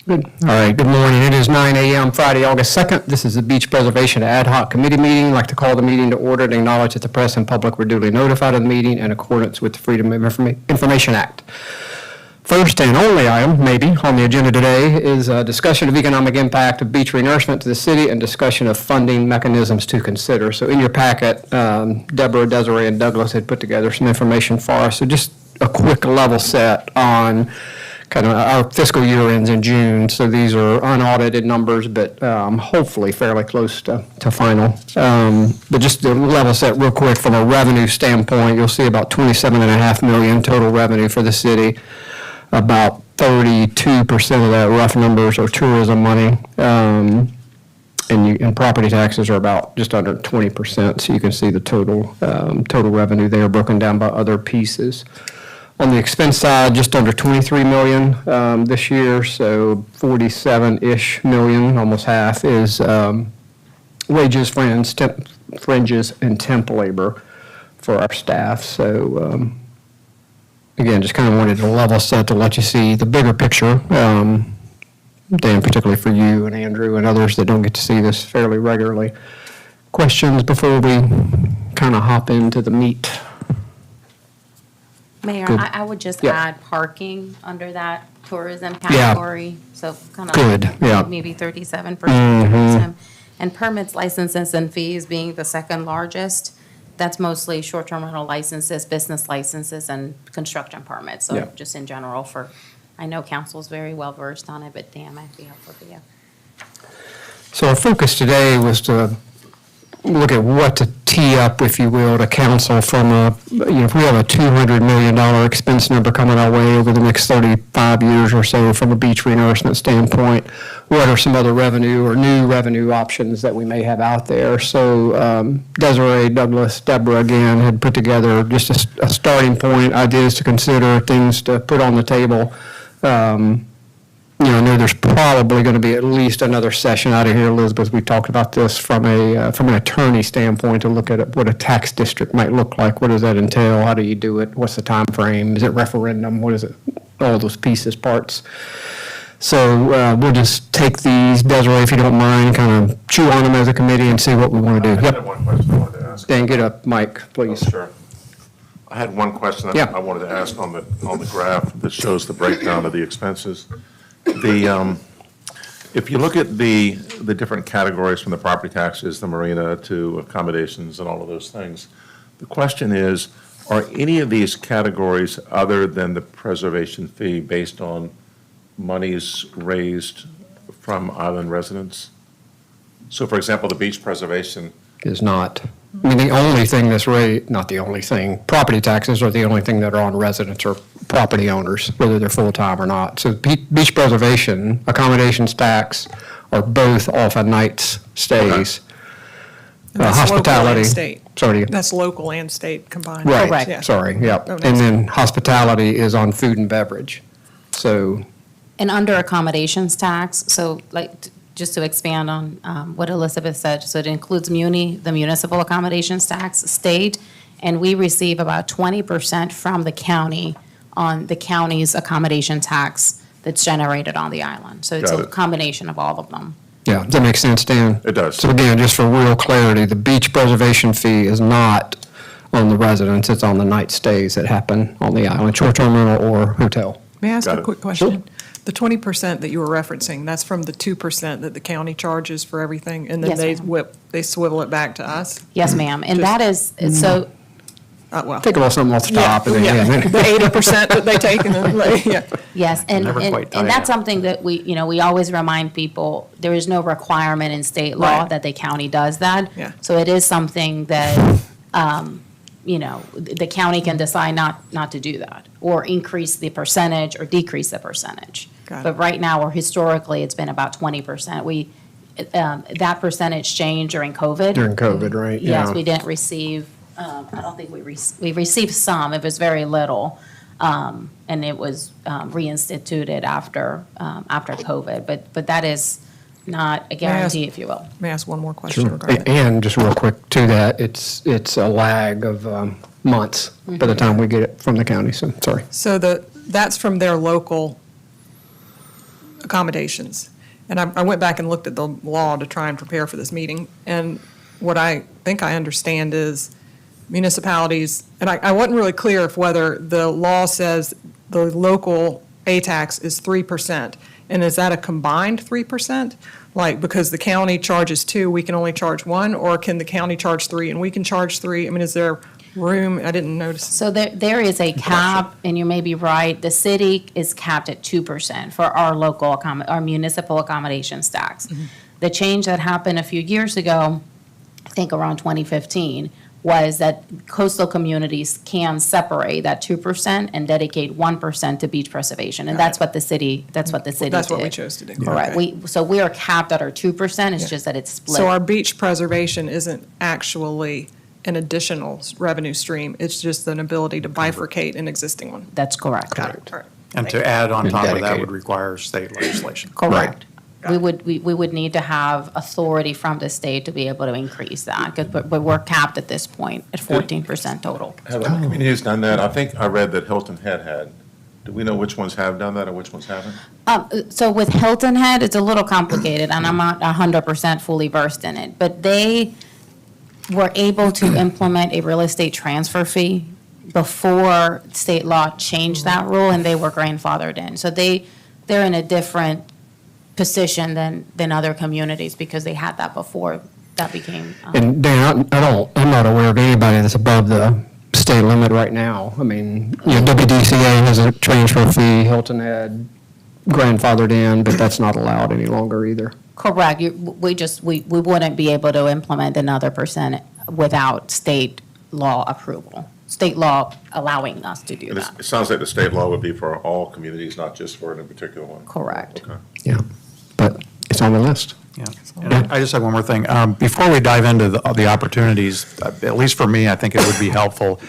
Good. All right, good morning. It is 9 a.m. Friday, August 2nd. This is the Beach Preservation Ad Hoc Committee meeting. I'd like to call the meeting to order and acknowledge that the press and public were duly notified of the meeting in accordance with the Freedom of Information Act. First and only item, maybe, on the agenda today is a discussion of economic impact of beach renourishment to the city and discussion of funding mechanisms to consider. So in your packet, Deborah, Desiree, and Douglas had put together some information for us. So just a quick level set on kind of our fiscal year ends in June, so these are unaudited numbers, but hopefully fairly close to final. But just to level set real quick from a revenue standpoint, you'll see about $27.5 million total revenue for the city. About 32% of that, rough numbers, are tourism money, and property taxes are about just under 20%. So you can see the total revenue there broken down by other pieces. On the expense side, just under $23 million this year, so 47-ish million, almost half, is wages, fringes, and temp labor for our staff. So again, just kind of wanted to level set to let you see the bigger picture, Dan, particularly for you and Andrew and others that don't get to see this fairly regularly. Questions before we kind of hop into the meat? Mayor, Good. I would just Yeah. add parking under that tourism category. So kind of Good, yeah. maybe 37% tourism. And permits, licenses, and fees being the second largest. That's mostly short-term rental licenses, business licenses, and construction permits. So Yeah. just in general I know council's very well versed on it, but Dan, might be helpful for you. So our focus today was to look at what to tee up, if you will, to council from if we have a $200 million expense number coming our way over the next 35 years or so from a beach renourishment standpoint, what are some other revenue or new revenue options that we may have out there? So Desiree, Douglas, Deborah, again, had put together just a starting point, ideas to consider, things to put on the table. I know there's probably going to be at least another session out of here, Elizabeth. We talked about this from an attorney standpoint to look at what a tax district might look like. What does that entail? How do you do it? What's the time frame? Is it referendum? What is it? All those pieces, parts. So we'll just take these, Desiree, if you don't mind, kind of chew on them as a committee and see what we want to do. I had one question I wanted to ask. Dan, get up, Mike, please. Oh, sure. I had one question Yeah. I wanted to ask on the graph that shows the breakdown of the expenses. If you look at the different categories from the property taxes, the marina to accommodations and all of those things, the question is, are any of these categories other than the preservation fee based on monies raised from island residents? So for example, the beach preservation. Is not. I mean, the only thing that's not the only thing, property taxes are the only thing that are on residents or property owners, whether they're full-time or not. So beach preservation, accommodations tax are both off a night's stays. And that's local Hospitality. and state. Sorry. That's local and state combined. Right, Correct. Yeah. sorry, yep. Oh, And nice. then hospitality is on food and beverage. So, And under accommodations tax, so just to expand on what Elizabeth said, so it includes the municipal accommodations tax, state, and we receive about 20% from the county on the county's accommodation tax that's generated on the island. So it's Got a it. combination of all of them. yeah, does that make sense, Dan? It does. So again, just for real clarity, the beach preservation fee is not on the residents, it's on the night stays that happen on the island, short-term rental or hotel. May I ask Got a it. quick question? The 20% that you were referencing, that's from the 2% that the county charges for everything, and then Yes, ma'am. they swivel it back to us? Yes, ma'am. And Just- that is, so Well, Take a little something off the top and then, yeah, yeah. the 80% that they take and then, yeah. yes, and Never quite tie that's it. something that we always remind people, there is no requirement in state law Right. that the county does that. Yeah. So it is something that, the county can decide not to do that, or increase the percentage or decrease the percentage. Got it. But right now, or historically, it's been about 20%. That percentage changed during COVID. During COVID, right? Yes, Yeah. we didn't receive, I don't think we received some, it was very little. And it was reinstituted after COVID. But that is not a guarantee, if you will. May I ask one more question Sure. regarding that? And just real quick to that, it's a lag of months by the time we get it from the county, so, sorry. So that's from their local accommodations. And I went back and looked at the law to try and prepare for this meeting. And what I think I understand is municipalities, and I wasn't really clear if whether the law says the local A tax is 3%. And is that a combined 3%? Like, because the county charges 2, we can only charge 1? Or can the county charge 3 and we can charge 3? I mean, is there room? I didn't notice. So there is a cap, and you may be right, the city is capped at 2% for our local, our municipal accommodations tax. The change that happened a few years ago, I think around 2015, was that coastal communities can separate that 2% and dedicate 1% to beach preservation. And that's what the city did. That's what we chose to do. Correct. Okay. So we are capped at our 2%, it's Yeah. just that it's split. So our beach preservation isn't actually an additional revenue stream. It's just an ability to bifurcate an existing one. That's correct. All right. And to add on top of that Dedicated. would require state legislation. Correct. Got it. We would need to have authority from the state to be able to increase that, but we're capped at this point at 14% total. Have other communities done that? I think I read that Hilton Head had. Do we know which ones have done that or which ones haven't? So with Hilton Head, it's a little complicated, and I'm not 100% fully versed in it, but they were able to implement a real estate transfer fee before state law changed that rule, and they were grandfathered in. So they're in a different position than other communities because they had that before that became. And Dan, I'm not aware of anybody that's above the state limit right now. I mean, WDCA has a transfer fee, Hilton had grandfathered in, but that's not allowed any longer either. Correct. We wouldn't be able to implement another percent without state law approval, state law allowing us to do And that. it sounds like the state law would be for all communities, not just for any particular one. Correct. Okay. Yeah, but it's on the list. Yeah. And I just have one more thing. Before we dive into the opportunities, at least for me, I think it would be helpful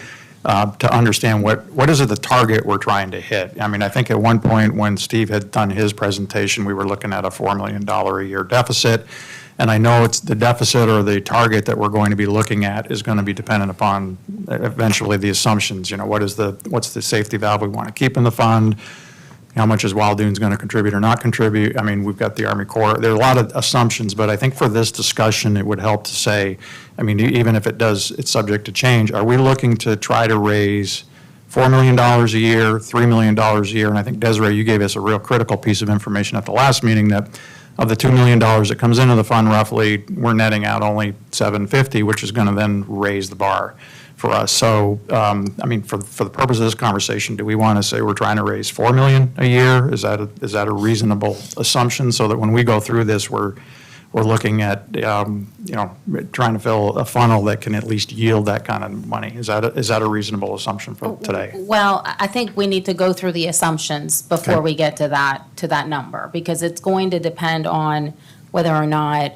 to understand what is it the target we're trying to hit? I mean, I think at one point when Steve had done his presentation, we were looking at a $4 million a year deficit. And I know it's the deficit or the target that we're going to be looking at is going to be dependent upon eventually the assumptions. What's the safety valve we want to keep in the fund? How much is Wild Dunes going to contribute or not contribute? I mean, we've got the Army Corps. There are a lot of assumptions, but I think for this discussion, it would help to say, I mean, even if it's subject to change, are we looking to try to raise $4 million a year, $3 million a year? And I think, Desiree, you gave us a real critical piece of information at the last meeting that of the $2 million that comes into the fund roughly, we're netting out only $750, which is going to then raise the bar for us. So, I mean, for the purpose of this conversation, do we want to say we're trying to raise $4 million a year? Is that a reasonable assumption so that when we go through this, we're looking at, trying to fill a funnel that can at least yield that kind of money? Is that a reasonable assumption for today? Well, I think we need to go through the assumptions before Okay. we get to that number, because it's going to depend on whether or not,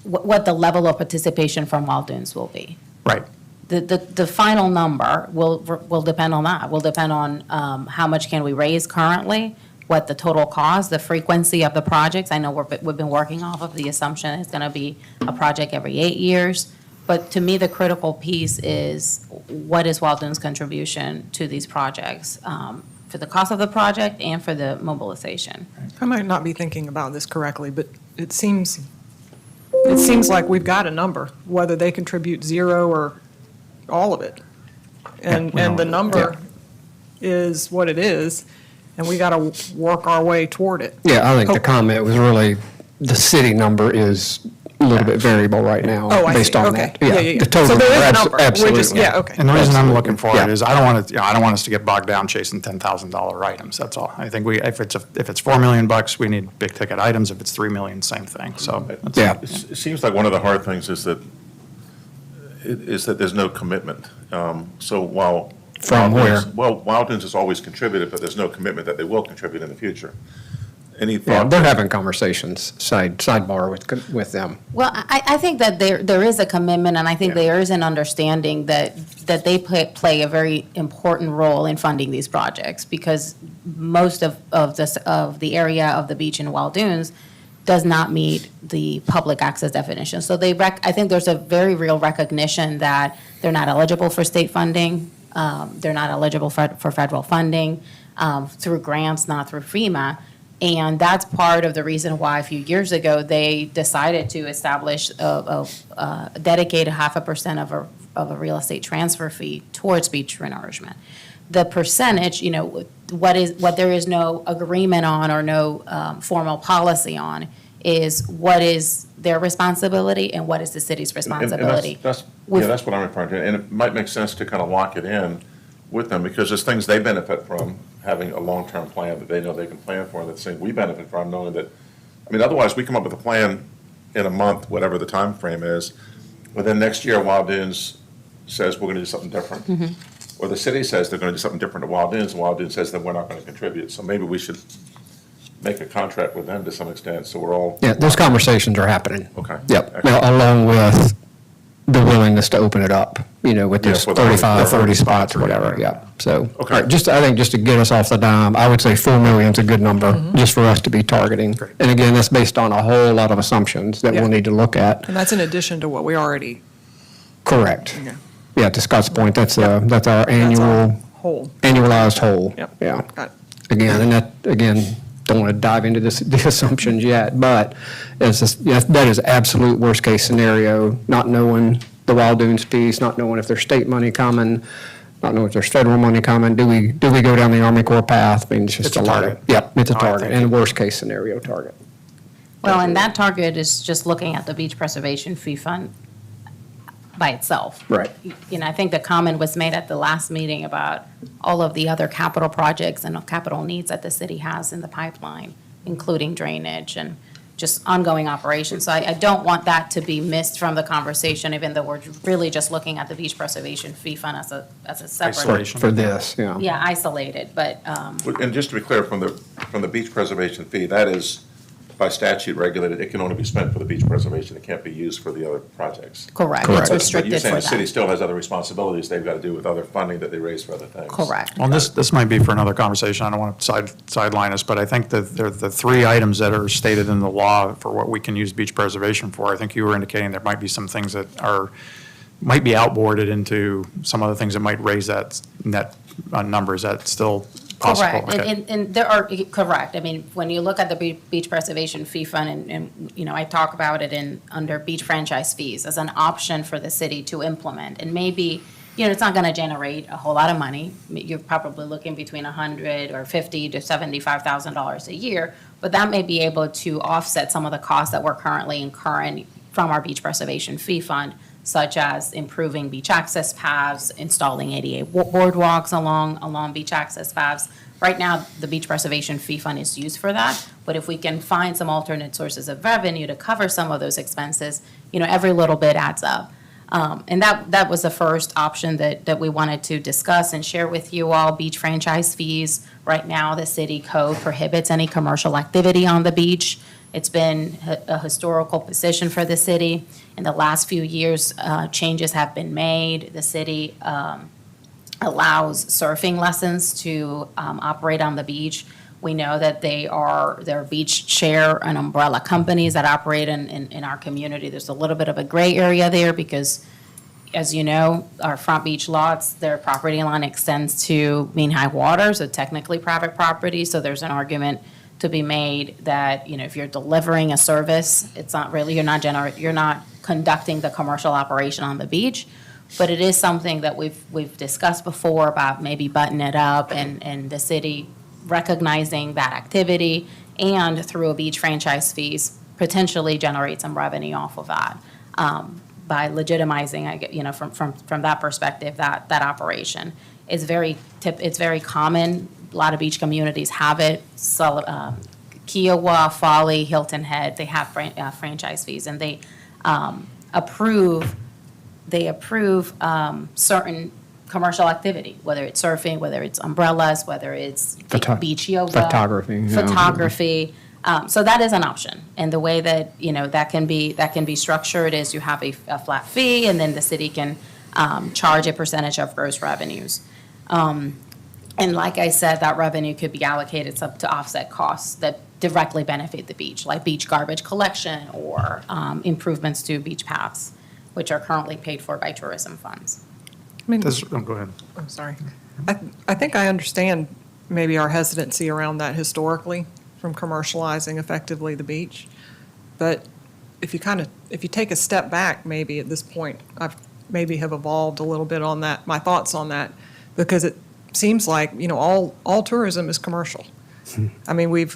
what the level of participation from Wild Dunes will be. Right. The final number will depend on that. Will depend on how much can we raise currently, what the total cost, the frequency of the projects. I know we've been working off of the assumption it's going to be a project every 8 years. But to me, the critical piece is what is Wild Dunes' contribution to these projects, for the cost of the project and for the mobilization. I might not be thinking about this correctly, but it seems like we've got a number, whether they contribute 0 or all of it. And we don't- the number is what it is, and we got to work our way toward it. Yeah, I think the comment was really, the city number is a little bit variable right now, Oh, I see. based on Okay. that. Yeah. The total So there is a number, number. We're just- absolutely. Yeah, okay. And the reason I'm looking for it Yeah. is I don't want us to get bogged down chasing $10,000 items, that's all. I think if it's $4 million, we need big ticket items. If it's $3 million, same thing, so. that's- Yeah. It seems like one of the hard things is that there's no commitment. So while. From where? Well, Wild Dunes has always contributed, but there's no commitment that they will contribute in the future. Any Yeah, thought? they're having conversations, sidebar with them. Well, I think that there is a commitment, and I think there is an understanding that they play a very important role in funding these projects, because most of the area of the beach in Wild Dunes does not meet the public access definition. So I think there's a very real recognition that they're not eligible for state funding, they're not eligible for federal funding, through grants, not through FEMA. And that's part of the reason why a few years ago, they decided to establish dedicated 0.5% of a real estate transfer fee towards beach renourishment. The percentage, what there is no agreement on or no formal policy on is what is their responsibility and what is the city's And responsibility. that's With- that's what I'm referring to. And it might make sense to kind of lock it in with them, because there's things they benefit from having a long-term plan that they know they can plan for, and that's thing we benefit from knowing that, otherwise, we come up with a plan in a month, whatever the time frame is, but then next year, Wild Dunes says we're going to do something different. Or the city says they're going to do something different at Wild Dunes, and Wild Dunes says that we're not going to contribute. So maybe we should make a contract with them to some extent, so we're all. Yeah, those conversations are happening. Okay. Yep, Excellent. now, along with the willingness to open it up, with this Yeah, with 35, 30 30 spots or whatever, yeah. So, all Okay. right, I think just to get us off the dime, I would say 4 million's a good number, just for us to be targeting. And again, that's based on a whole lot of assumptions that we'll Yeah. need to look at. And that's in addition to what we already, Correct. Yeah. Yeah, to Scott's point, that's our that's our annual, whole. annualized whole. Yep. Yeah. Got it. Again, and don't want to dive into the assumptions yet, but that is absolute worst-case scenario, not knowing the Wild Dunes piece, not knowing if there's state money coming, not knowing if there's federal money coming. Do we go down the Army Corps path? It's just It's a a lot of. target. Yep, it's a No, I target, think- and worst-case scenario target. Well, and that target is just looking at the beach preservation fee fund by itself. Right. I think the comment was made at the last meeting about all of the other capital projects and capital needs that the city has in the pipeline, including drainage and just ongoing operations. So I don't want that to be missed from the conversation, even though we're really just looking at the beach preservation fee fund as a separate. Isolation. For this, yeah. Yeah, isolated, but, And just to be clear, from the beach preservation fee, that is by statute regulated, it can only be spent for the beach preservation, it can't be used for the other projects. correct, Correct. it's But But restricted you're for saying that. the city still has other responsibilities they've got to do with other funding that they raise for other things. Correct. Well, this might be for another conversation. I don't want to sideline us, but I think that the 3 items that are stated in the law for what we can use beach preservation for, I think you were indicating there might be some things that might be outboarded into some other things that might raise that net number. Is that still possible? Correct, Okay. and there are, correct, when you look at the beach preservation fee fund, and I talk about it under beach franchise fees as an option for the city to implement, and maybe, it's not gonna generate a whole lot of money, you're probably looking between $100 or $50 to $75,000 a year, but that may be able to offset some of the costs that we're currently incurring from our beach preservation fee fund, such as improving beach access paths, installing ADA boardwalks along beach access paths. Right now, the beach preservation fee fund is used for that, but if we can find some alternate sources of revenue to cover some of those expenses, every little bit adds up. And that was the first option that we wanted to discuss and share with you all, beach franchise fees. Right now, the city code prohibits any commercial activity on the beach. It's been a historical position for the city. In the last few years, changes have been made. The city allows surfing lessons to operate on the beach. We know that there are beach chair and umbrella companies that operate in our community. There's a little bit of a gray area there because, as you know, our front beach lots, their property line extends to mean high water, so technically private property. So there's an argument to be made that, if you're delivering a service, it's not really, you're not conducting the commercial operation on the beach. But it is something that we've discussed before about maybe button it up and the city recognizing that activity and through a beach franchise fees, potentially generate some revenue off of that. By legitimizing, from that perspective, that operation is it's very common. A lot of beach communities have it. Kiowa, Folly, Hilton Head, they have franchise fees, and they approve certain commercial activity, whether it's surfing, whether it's umbrellas, whether it's beach yoga. Photography, yeah. Photography. So that is an option. And the way that, that can be structured is you have a flat fee, and then the city can charge a percentage of gross revenues. And like I said, that revenue could be allocated to offset costs that directly benefit the beach, like beach garbage collection or improvements to beach paths, which are currently paid for by tourism funds. Go ahead. I'm sorry. I think I understand maybe our hesitancy around that historically from commercializing effectively the beach. But if you take a step back, maybe at this point, I've maybe have evolved a little bit on that, my thoughts on that, because it seems like, all tourism is commercial. I mean,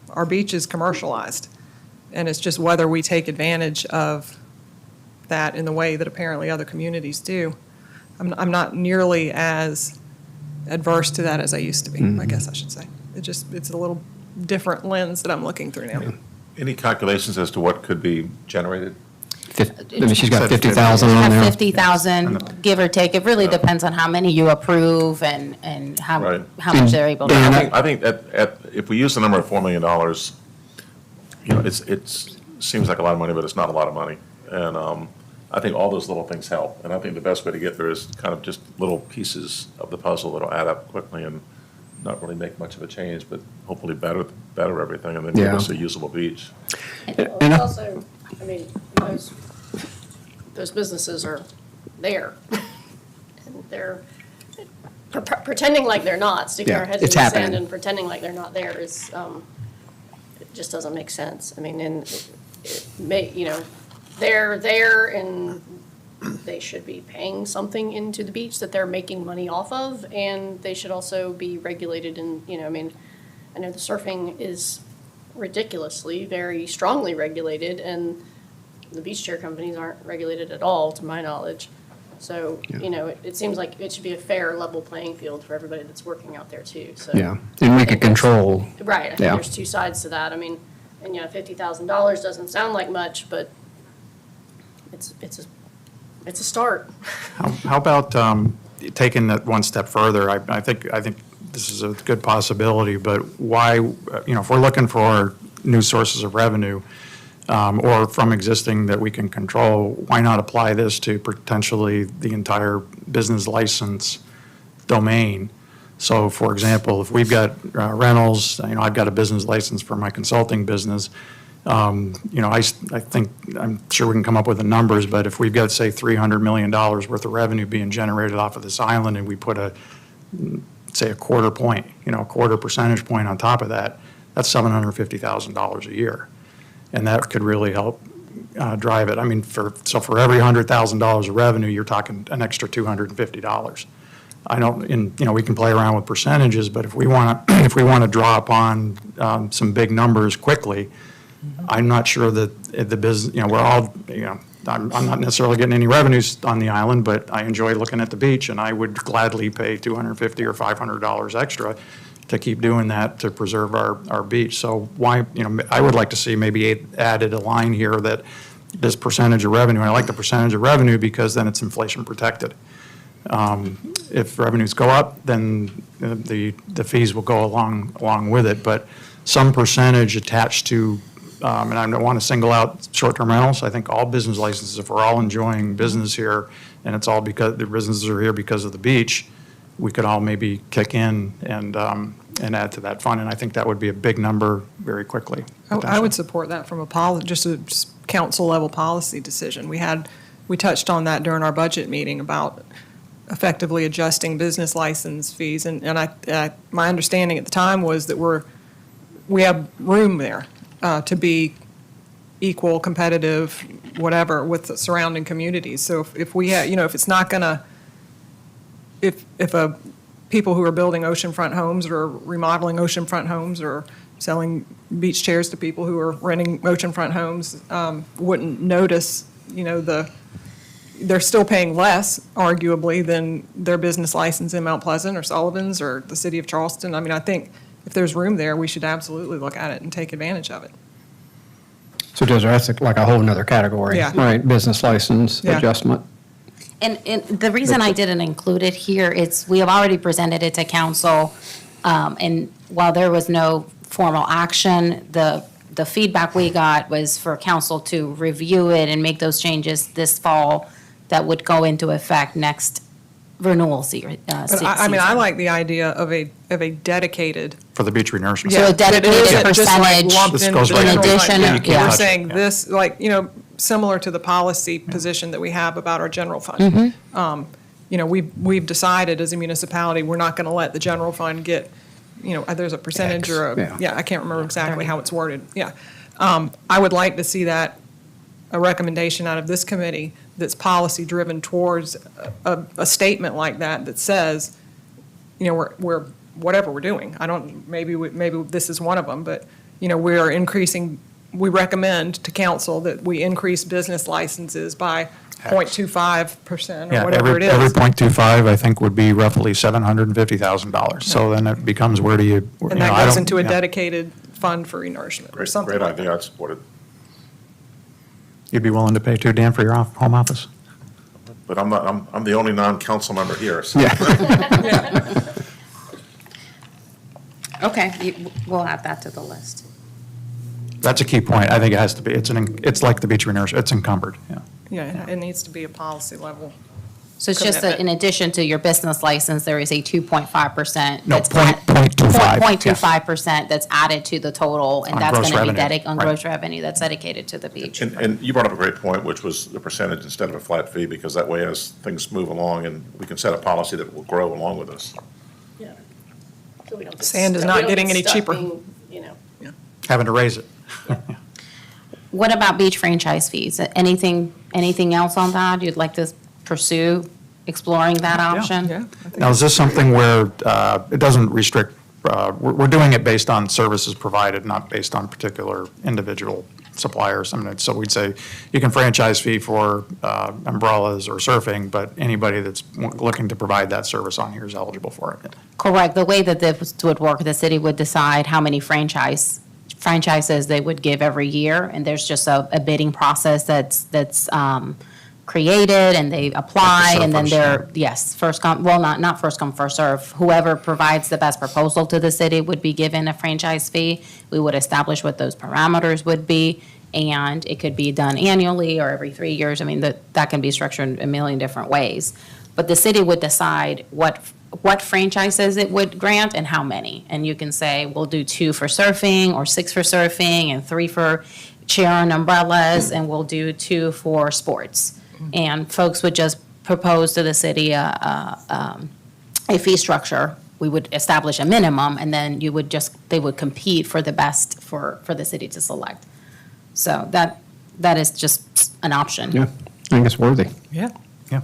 our beach is commercialized, and it's just whether we take advantage of that in the way that apparently other communities do. I'm not nearly as adverse to that as I used to be, I guess I should say. It's a little different lens that I'm looking through now. Any calculations as to what could be generated? She's got 50,000 on Have there. 50,000, give or take. It really depends on how many you approve and how Right. much they're able to. I think if we use the number of $4 million, it seems like a lot of money, but it's not a lot of money. And I think all those little things help. And I think the best way to get there is kind of just little pieces of the puzzle that'll add up quickly and not really make much of a change, but hopefully better everything and then give Yeah. us a usable beach. Well, And I- it's also, I mean, those businesses are there. And they're pretending like they're not, sticking Yeah, our heads in it's the sand happening. and pretending like they're not there is, it just doesn't make sense. I mean, and it may, they're there and they should be paying something into the beach that they're making money off of, and they should also be regulated and, I mean, I know the surfing is ridiculously, very strongly regulated, and the beach chair companies aren't regulated at all, to my knowledge. So, it seems like it should be a fair, level playing field for everybody that's working out there too, so. Yeah, and we could control, Right, I think Yeah. there's two sides to that. I mean, and $50,000 doesn't sound like much, but it's a start. How about taking that one step further? I think this is a good possibility, but why, if we're looking for new sources of revenue or from existing that we can control, why not apply this to potentially the entire business license domain? So, for example, if we've got rentals, I've got a business license for my consulting business. I think, I'm sure we can come up with the numbers, but if we've got, say, $300 million worth of revenue being generated off of this island and we put say a quarter percentage point on top of that, that's $750,000 a year. And that could really help drive it. I mean, for every $100,000 of revenue, you're talking an extra $250. We can play around with percentages, but if we want to draw upon some big numbers quickly, I'm not sure that the business, we're all, I'm not necessarily getting any revenues on the island, but I enjoy looking at the beach, and I would gladly pay $250 or $500 extra to keep doing that to preserve our beach. So why, I would like to see maybe added a line here that this percentage of revenue, and I like the percentage of revenue because then it's inflation protected. If revenues go up, then the fees will go along with it, but some percentage attached to, and I don't want to single out short-term rentals. I think all business licenses, if we're all enjoying business here, and it's all because the businesses are here because of the beach, we could all maybe kick in and add to that fund, and I think that would be a big number very quickly. I potentially. would support that from just a council-level policy decision. We touched on that during our budget meeting about effectively adjusting business license fees, and my understanding at the time was that we have room there to be equal, competitive, whatever, with the surrounding communities. So if we have, if it's not gonna, if people who are building oceanfront homes or remodeling oceanfront homes or selling beach chairs to people who are renting oceanfront homes wouldn't notice, they're still paying less, arguably, than their business license in Mount Pleasant or Sullivan's or the city of Charleston. I mean, I think if there's room there, we should absolutely look at it and take advantage of it. so that's like a whole nother category. Yeah. Right, business license Yeah. adjustment. And the reason I didn't include it here, we have already presented it to council, and while there was no formal action, the feedback we got was for council to review it and make those changes this fall that would go into effect next renewal season. But I like the idea of a dedicated. For the beach renourishment. So a dedicated It isn't just like percentage lumped This into goes the back in general to- addition, fund. yeah. We're saying Yeah. this, similar to the policy position that we have about our general Mm-hmm. fund. We've decided as a municipality, we're not going to let the general fund get there's a percentage or yeah. yeah, I can't remember exactly how it's worded, yeah. I would like to see that, a recommendation out of this committee that's policy-driven towards a statement like that that says, we're, whatever we're doing, maybe this is one of them, but, we are increasing, we recommend to council that we increase business licenses by 0.25% Yeah, or whatever it every is. .25, I think, would be roughly $750,000. So then it becomes, where do you? And that goes into a dedicated fund for renourishment or Great, something great like idea, that. I'd support it. You'd be willing to pay too, Dan, for your home office? But I'm the only non-council member here, so. Yeah. Okay, we'll add that to the list. That's a key point. I think it has to be, it's like the beach renourishment, it's encumbered, yeah. Yeah, it needs to be a policy level. So it's just that in addition to your business license, there is a 2.5%. No, that's point- add- 0.25, 0.25% that's added to the total, and On that's gross going to be revenue, dedicated, on right. gross revenue, that's dedicated to the beach. And you brought up a great point, which was the percentage instead of a flat fee, because that way as things move along and we can set a policy that will grow along with us. Yeah. So we don't get Sand is stuck- not we don't getting get any stuck cheaper. being, Having to raise it. What about beach franchise fees? Anything else on that you'd like to pursue, exploring that option? Yeah. I think Now, is this something where it doesn't restrict, we're doing it based on services provided, not based on particular individual suppliers? I mean, so we'd say you can franchise fee for umbrellas or surfing, but anybody that's looking to provide that service on here is eligible for it. Correct. The way that this would work, the city would decide how many franchises they would give every year, and there's just a bidding process that's created, and they apply, and then surfers, yes, first come, well, not first come, first serve. Whoever provides the best proposal to the city would be given a franchise fee. We would establish what those parameters would be, and it could be done annually or every 3 years. I mean, that can be structured a million different ways. But the city would decide what franchises it would grant and how many. And you can say, we'll do 2 for surfing, or 6 for surfing, and 3 for chair and umbrellas, and we'll do 2 for sports. And folks would just propose to the city a fee structure. We would establish a minimum, and then they would compete for the best for the city to select. So that is just an option. Yeah, I think it's worthy. Yeah. Yeah.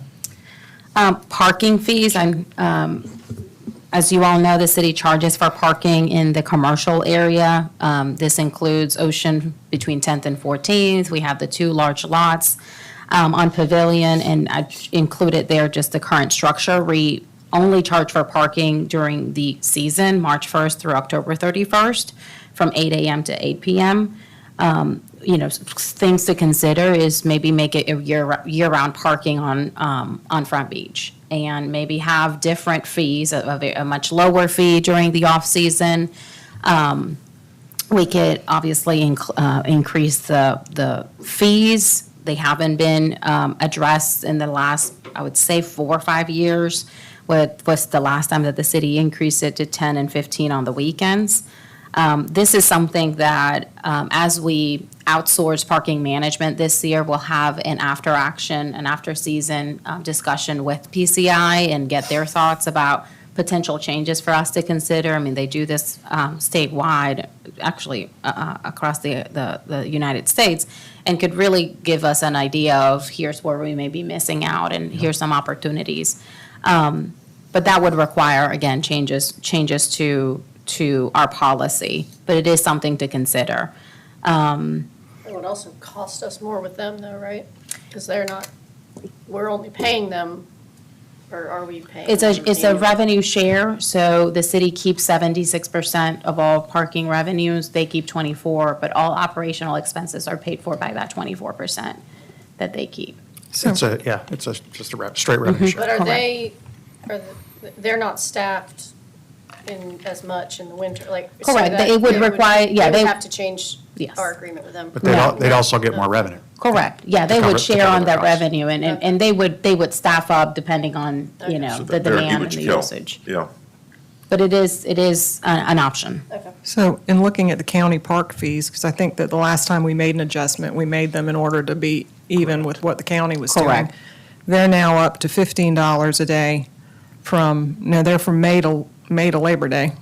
Parking fees, as you all know, the city charges for parking in the commercial area. This includes Ocean between 10th and 14th. We have the 2 large lots on Pavilion, and I included there just the current structure. We only charge for parking during the season, March 1st through October 31st, from 8 a.m. to 8 p.m. Things to consider is maybe make it a year-round parking on Front Beach, and maybe have different fees, a much lower fee during the off-season. We could obviously increase the fees. They haven't been addressed in the last, I would say, 4 or 5 years. What was the last time that the city increased it to 10 and 15 on the weekends? This is something that, as we outsource parking management this year, we'll have an after-season discussion with PCI and get their thoughts about potential changes for us to consider. I mean, they do this statewide, actually, across the United States, and could really give us an idea of here's where we may be missing out, and here's some opportunities. But that would require, again, changes to our policy, but it is something to consider. it would also cost us more with them though, right? Because we're only paying them, or are we paying? It's them a annually? revenue share, so the city keeps 76% of all parking revenues, they keep 24%, but all operational expenses are paid for by that 24% that they keep. It's just a straight revenue share. But are Correct. they're not staffed in as much in the winter, like. so Correct. that It would require- yeah, They they- would have to change Yes. our agreement with them. But Yeah. they'd also get more revenue. Correct, yeah, they cover- would to share cover on the that costs. revenue, and they would staff up depending on, Okay. the So they're a demand and huge the kill. usage. Yeah. But it is an option. Okay. So in looking at the county park fees, because I think that the last time we made an adjustment, we made them in order to be even with what the county was doing. Correct. They're now up to $15 a day they're from May to Labor Day.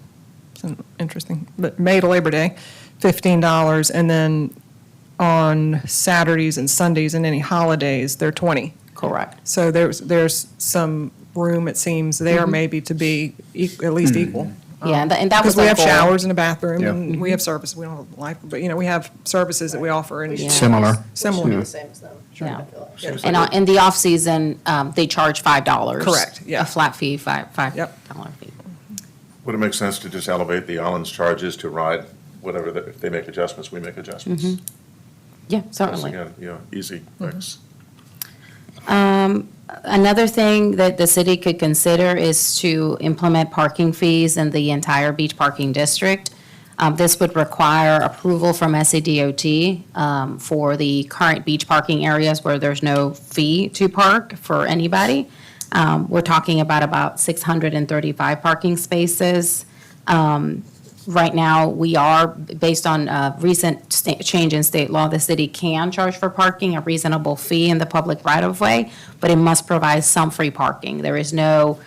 It's interesting. But May to Labor Day, $15, and then on Saturdays and Sundays and any holidays, they're 20. Correct. So there's some room, it seems, there maybe to be at least equal. Yeah, and that was Because we our have goal. showers and a bathroom, Yeah. and we have service, we don't have life, but, we have services that we offer and Yeah. Similar. similar. The same as them. Yeah. I feel like. And in the off-season, they charge $5. Correct, yeah. A flat fee, $5 Yep. fee. Would it make sense to just elevate the island's charges to ride whatever, if they make adjustments, we make adjustments? Yeah, That's certainly. again, easy fix. Another thing that the city could consider is to implement parking fees in the entire beach parking district. This would require approval from SCDOT for the current beach parking areas where there's no fee to park for anybody. We're talking about 635 parking spaces. Right now, we are, based on recent change in state law, the city can charge for parking a reasonable fee in the public right-of-way, but it must provide some free parking. There is no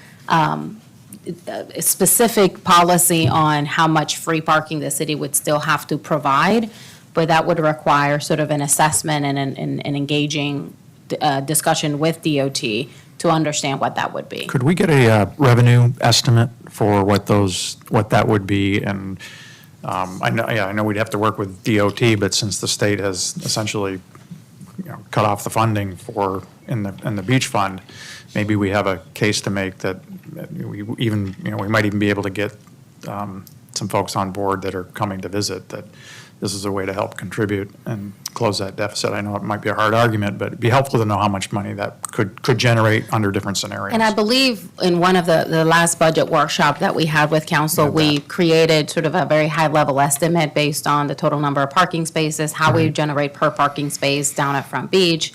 specific policy on how much free parking the city would still have to provide, but that would require sort of an assessment and an engaging discussion with DOT to understand what that would be. Could we get a revenue estimate for what that would be? And I know we'd have to work with DOT, but since the state has essentially, cut off the funding in the beach fund, maybe we have a case to make that we might even be able to get some folks on board that are coming to visit, that this is a way to help contribute and close that deficit. I know it might be a hard argument, but it'd be helpful to know how much money that could generate under different scenarios. And I believe in one of the last budget workshop that we had with council, we created sort of a very high-level estimate based on the total number of parking spaces, how we generate per parking space down at Front Beach.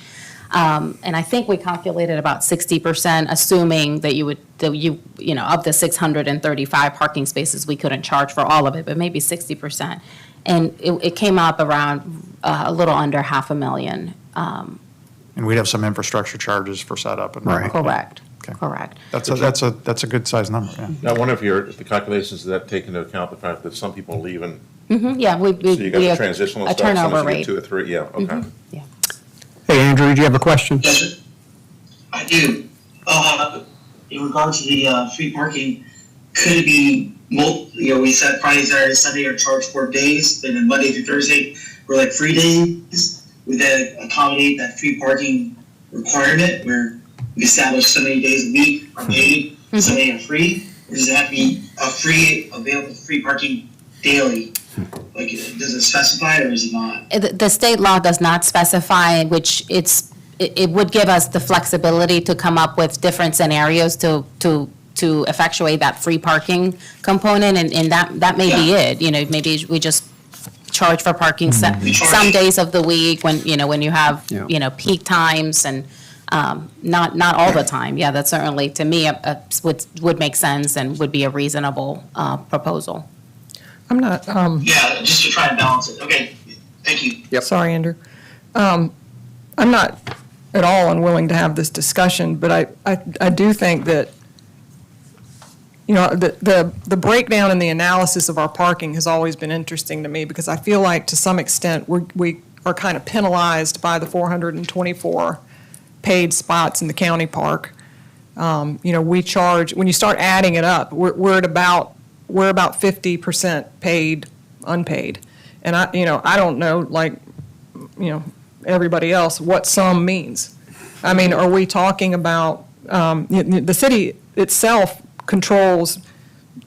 And I think we calculated about 60%, assuming that of the 635 parking spaces, we couldn't charge for all of it, but maybe 60%. And it came up around a little under $500,000. And we'd have some infrastructure charges for setup and. Right. Correct, Okay. correct. That's a good sized number, yeah. Now, I wonder if the calculations, does that take into account the fact that some people leave and, Yeah, so you got the transitional a stuff, some turnover of you rate. get 2 or 3, yeah, okay. Yeah. Hey, Andrew, do you have a question? Yes, sir. I do. In regards to the free parking, could it be we said Friday, Saturday, Sunday are charged for days, and then Monday through Thursday were like free days? Would that accommodate that free parking requirement where we establish so many days a week are paid, so many are free? Or does it have to be a free, available free parking daily? Like, does it specify or is it not? The state law does not specify, which it would give us the flexibility to come up with different scenarios to effectuate that free parking component, and that may be it. Maybe we just charge for parking some days of the week when you have, Yeah. peak times and not all the time. Yeah, that certainly, to me, would make sense and would be a reasonable proposal. I'm not, Yeah, just to try and balance it. Okay, thank you. sorry, Andrew. I'm not at all unwilling to have this discussion, but I do think that, the breakdown and the analysis of our parking has always been interesting to me, because I feel like to some extent, we are kind of penalized by the 424 paid spots in the county park. We charge, when you start adding it up, we're at about 50% paid, unpaid. And I don't know, like, everybody else, what sum means. I mean, are we talking about, the city itself controls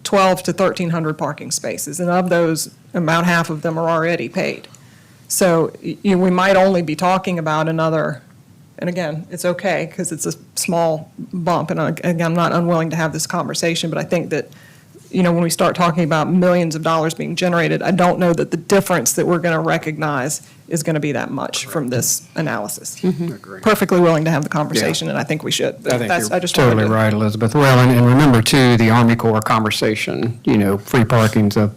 1,200 to 1,300 parking spaces, and of those, about half of them are already paid. So, we might only be talking about another, and again, it's okay, because it's a small bump, and again, I'm not unwilling to have this conversation, but I think that, when we start talking about millions of dollars being generated, I don't know that the difference that we're going to recognize is going to be that much from this analysis. Agree. Perfectly willing to have the conversation, and I think we should. I think That's- you're just wanted totally to- right, Elizabeth. Well, and remember too, the Army Corps conversation, free parking's a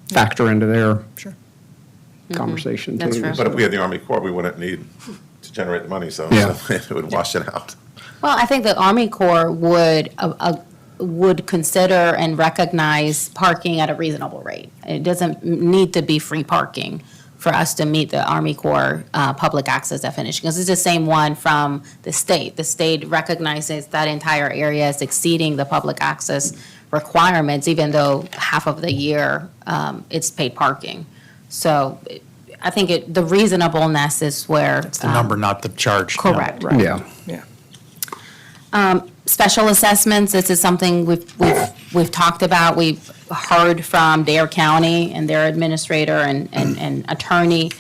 factor into their Sure. conversation too. That's true. But if we had the Army Corps, we wouldn't need to generate the money, so Yeah. it would wash it out. Well, I think the Army Corps would would consider and recognize parking at a reasonable rate. It doesn't need to be free parking for us to meet the Army Corps public access definition, because it's the same one from the state. The state recognizes that entire area as exceeding the public access requirements, even though half of the year it's paid parking. So I think the reasonableness is where. It's the number, not the charge. Correct. Yeah. Yeah. Special assessments, this is something we've talked about. We've heard from Dare County and their administrator and attorney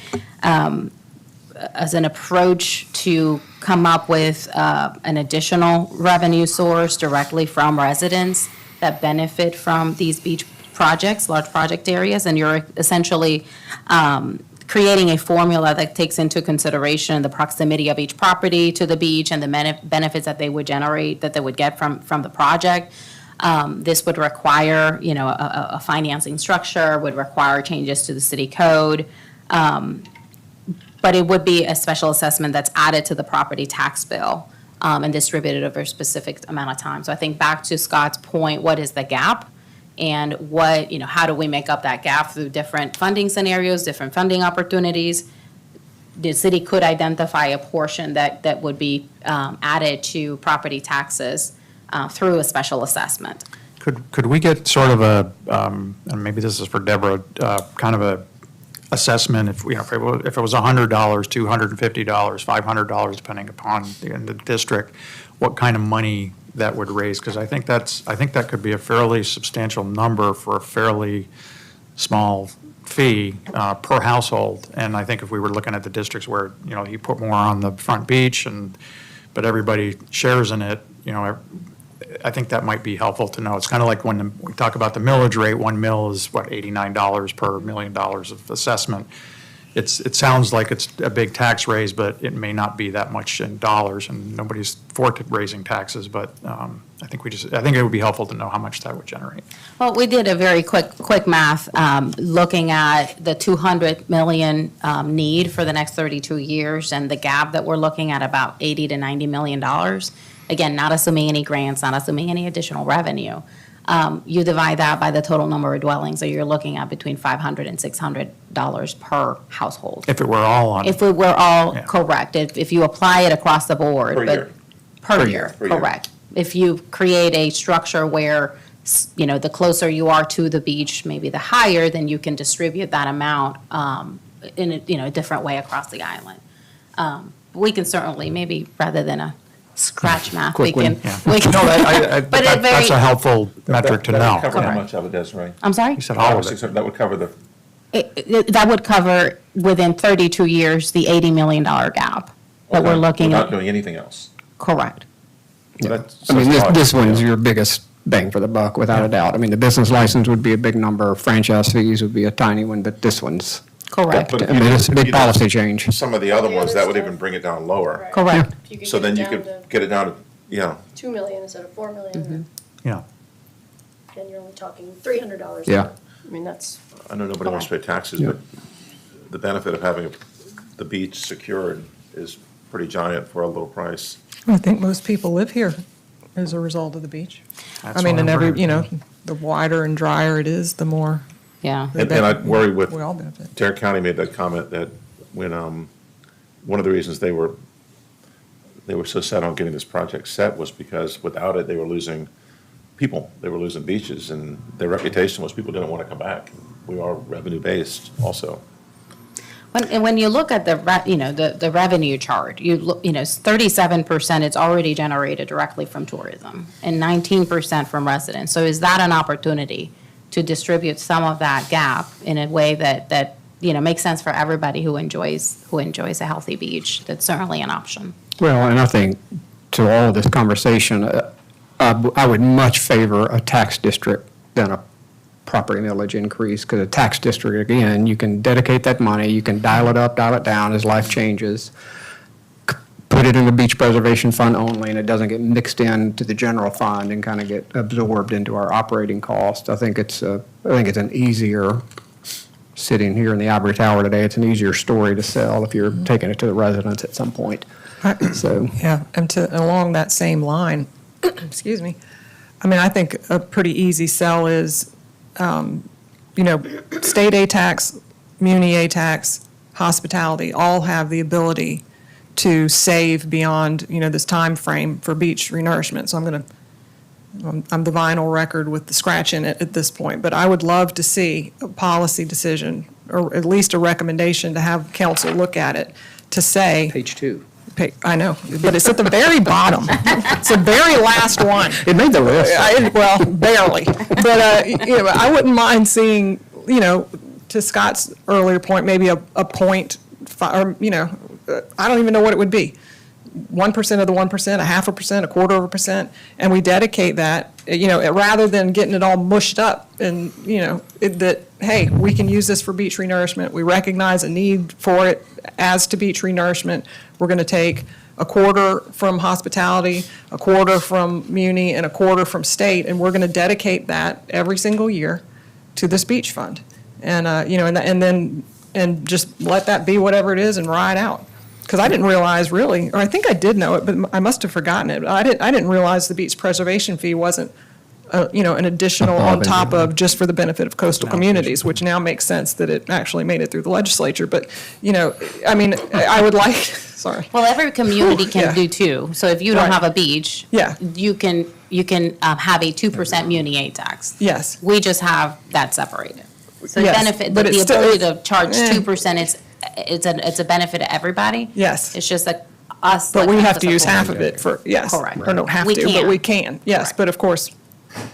as an approach to come up with an additional revenue source directly from residents that benefit from these beach projects, large project areas, and you're essentially creating a formula that takes into consideration the proximity of each property to the beach and the benefits that they would generate, that they would get from the project. This would require, a financing structure, would require changes to the city code. But it would be a special assessment that's added to the property tax bill and distributed over a specific amount of time. So I think back to Scott's point, what is the gap? And how do we make up that gap through different funding scenarios, different funding opportunities? The city could identify a portion that would be added to property taxes through a special assessment. Could we get sort of a, and maybe this is for Deborah, kind of a assessment if it was $100, $250, $500, depending upon the district, what kind of money that would raise? Because I think that could be a fairly substantial number for a fairly small fee per household. And I think if we were looking at the districts where, you put more on the front beach but everybody shares in it, I think that might be helpful to know. It's kind of like when we talk about the millage rate, 1 mil is $89 per $1 million of assessment. It sounds like it's a big tax raise, but it may not be that much in dollars, and nobody's for raising taxes, but I think it would be helpful to know how much that would generate. Well, we did a very quick math, looking at the 200 million need for the next 32 years and the gap that we're looking at about $80 to $90 million. Again, not assuming any grants, not assuming any additional revenue. You divide that by the total number of dwellings, so you're looking at between $500 and $600 per household. If it were all on. If it were all Yeah. correct, if you apply it across the board. Per but- year. Per year, Per year. correct. If you create a structure where, the closer you are to the beach, maybe the higher, then you can distribute that amount in a different way across the island. We can certainly, maybe rather than a scratch math, we Quick win. can. Yeah. we can- No, But it that's very- a helpful metric to That know. would cover how Yeah. much of it, Desiree? I'm sorry? You said all of it. That would cover the, That would cover, within 32 years, the $80 million gap that we're looking without at. doing anything else. Correct. That's- I mean, that's odd. this one's your biggest bang for the buck, without a doubt. I mean, the business license would be a big number, franchise fees would be a tiny one, but this one's, Correct. But if I mean, you it's a did- big if you did policy change. Some of the other The ones, other that would stuff. even bring it down lower. Correct. If you could So get then it you down could to get it down to, 2 million instead of 4 million, Yeah. then you're only talking $300. Yeah. I mean, that's, I know nobody wants to pay taxes, but the benefit of having the beach secured is pretty giant for a low price. I think most people live here as a result of the beach. That's I mean, what and I've heard. the wider and drier it is, the more. Yeah. And I worry with, We all benefit. Dare County made that comment that when, one of the reasons they were so set on getting this project set was because without it, they were losing people. They were losing beaches, and their reputation was people didn't want to come back. We are revenue-based also. When you look at the revenue chart, 37% it's already generated directly from tourism and 19% from residents. So is that an opportunity to distribute some of that gap in a way that makes sense for everybody who enjoys a healthy beach? That's certainly an option. Well, and I think to all of this conversation, I would much favor a tax district than a property millage increase, because a tax district, again, you can dedicate that money, you can dial it up, dial it down as life changes, put it in the beach preservation fund only, and it doesn't get mixed into the general fund and kind of get absorbed into our operating cost. I think it's an easier, sitting here in the ivory tower today, it's an easier story to sell if you're taking it to the residents at some point. So, Yeah, and along that same line, excuse me, I mean, I think a pretty easy sell is, you know, state A tax, muni A tax, hospitality, all have the ability to save beyond, you know, this time frame for beach renourishment. So I'm the vinyl record with the scratch in it at this point, but I would love to see a policy decision, or at least a recommendation to have council look at it, to say, Page 2. I know, but it's at the very bottom. It's the very last one. It made the list. Well, barely. But, you know, I wouldn't mind seeing, you know, to Scott's earlier point, maybe a point, or, you know, I don't even know what it would be. 1% of the 1%, 0.5%, 1/4%, and we dedicate that, you know, rather than getting it all mushed up and, you know, that, hey, we can use this for beach renourishment. We recognize a need for it as to beach renourishment. We're going to take 1/4 from hospitality, 1/4 from muni, and 1/4 from state, and we're going to dedicate that every single year to this beach fund. And, you know, and just let that be whatever it is and ride out. Because I didn't realize really, or I think I did know it, but I must have forgotten it. I didn't realize the beach preservation fee wasn't, you know, an additional on top of just for the benefit of coastal communities, which now makes sense that it actually made it through the legislature. But, you know, I mean, I would like, sorry. Well, every community Yeah. can do too. So if you don't Right. have a beach, Yeah. you can have a 2% muni A tax. Yes. We just have that separated. So the Yes, benefit, but the it's still- ability to charge eh. 2%, it's a benefit to everybody. Yes. It's just that us. But like we have us to as a use half board. of it for, yes. Correct. Or don't have We to, but can. we can, yes. Correct. But of course,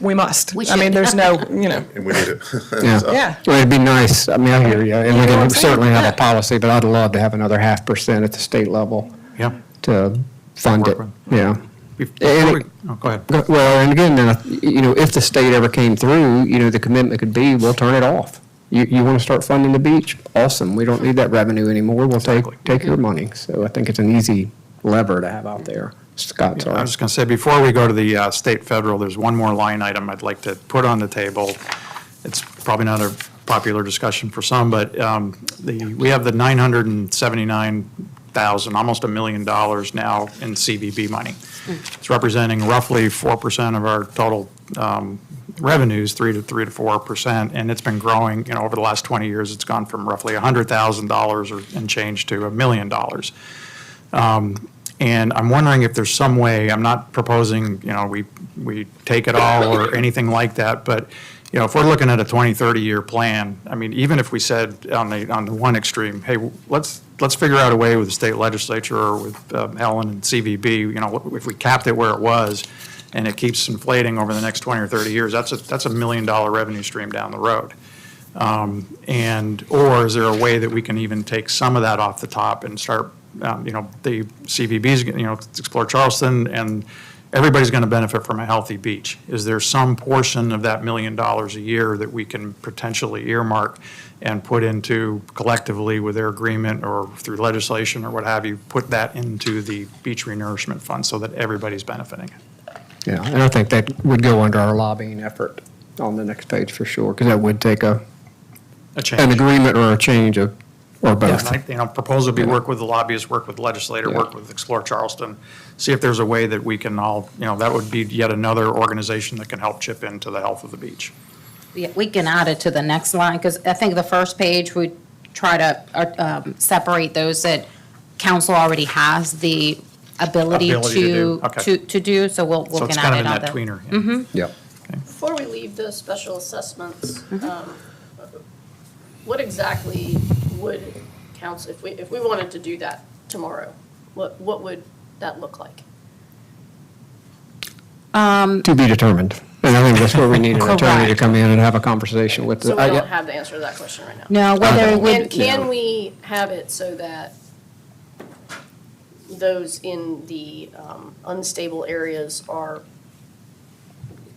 we must. We I mean, should. there's no, you know, And we need it. Yeah. yeah. Well, it'd be nice, I mean, I hear you, and we know what can I'm saying? certainly have Yeah. a policy, but I'd love to have another 0.5% at the state level Yeah. to fund it, Work yeah. Before we- oh, go ahead. Well, and again, then, you know, if the state ever came through, you know, the commitment could be, we'll turn it off. You want to start funding the beach? Awesome, we don't need that revenue anymore, we'll take your money. So I think it's an easy lever to have out there. Scott, I sorry. was just going to say, before we go to the state federal, there's one more line item I'd like to put on the table. It's probably not a popular discussion for some, but we have the $979,000, almost $1 million now in CVB money. It's representing roughly 4% of our total revenues, 3 to 4%, and it's been growing, you know, over the last 20 years. It's gone from roughly $100,000 and change to $1 million. And I'm wondering if there's some way, I'm not proposing, you know, we take it all or anything like that, but, you know, if we're looking at a 20, 30-year plan, I mean, even if we said on the one extreme, hey, let's figure out a way with the state legislature or with Helen and CVB, you know, if we capped it where it was and it keeps inflating over the next 20 or 30 years, that's a $1 million revenue stream down the road. Or is there a way that we can even take some of that off the top and start, you know, the CVB's, you know, Explore Charleston, and everybody's going to benefit from a healthy beach. Is there some portion of that $1 million a year that we can potentially earmark and put into collectively with their agreement or through legislation or what have you, put that into the beach renourishment fund so that everybody's benefiting? Yeah, and I think that would go under our lobbying effort on the next page for sure, because that would take A an change. agreement or a change of, or Yeah, both. and you know, proposal would be work with the lobbyists, work with the legislator, work with Explore Charleston, see if there's a way that we can all, you know, that would be yet another organization that can help chip into the health of the beach. Yeah, we can add it to the next line, because I think the first page, we try to separate those that council already has the ability Ability to do, to, okay. to do, so we'll So it's can kind add of it in on that the. tweener. Yeah. Yep. Before we leave the special assessments, what exactly would council, if we wanted to do that tomorrow, what would that look like? To be determined. And I think that's where we need an attorney to Correct. come in and have a conversation with the. So we don't have the answer to that question right now. No, whether it And would, can we have it so that those in the unstable areas are